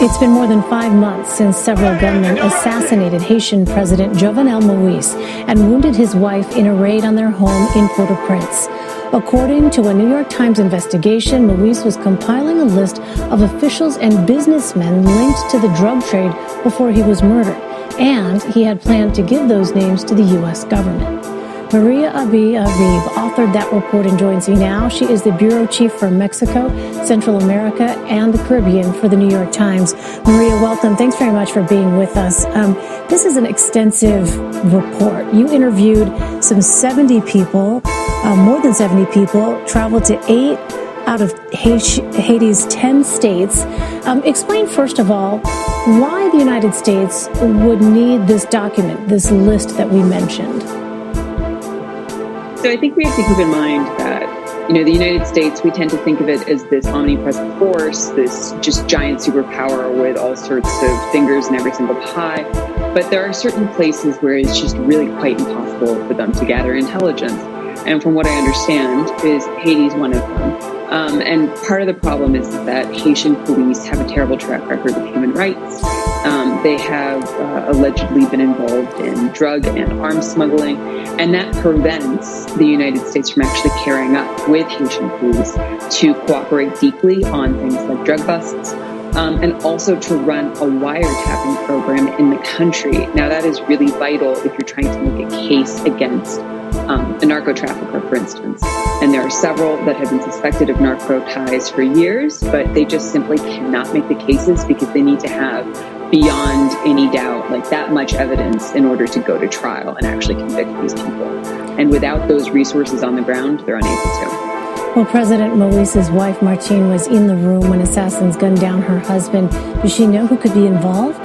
It's been more than 5 months since several gunmen assassinated Haitian President Jovenel Moise and wounded his wife in a raid on their home in Port-au-Prince. According to a New York Times investigation, Moise was compiling a list of officials and businessmen linked to the drug trade before he was murdered, and he had planned to give those names to the U.S. government. Maria Aviv authored that report and joins me now. She is the bureau chief for Mexico, Central America, and the Caribbean for the New York Times. Maria, welcome. Thanks very much for being with us. This is an extensive report. You interviewed some 70 people, more than 70 people, traveled to 8 out of Haiti's 10 states. Explain, first of all, why the United States would need this document, this list that we mentioned. So I think we have to keep in mind that, the United States, we tend to think of it as this omnipresent force, this just giant superpower with all sorts of fingers in every single pie. But there are certain places where it's just really quite impossible for them to gather intelligence. And from what I understand, is Haiti's one of them. And part of the problem is that Haitian police have a terrible track record with human rights. They have allegedly been involved in drug and arms smuggling, and that prevents the United States from actually carrying up with Haitian police to cooperate deeply on things like drug busts, and also to run a wiretapping program in the country. Now, that is really vital if you're trying to make a case against a narco trafficker, for instance. And there are several that have been suspected of narco ties for years, but they just simply cannot make the cases because they need to have, beyond any doubt, like that much evidence in order to go to trial and actually convict these people. And without those resources on the ground, they're unable to. Well, President Moise's wife, Martine, was in the room when assassins gunned down her husband. Does she know who could be involved?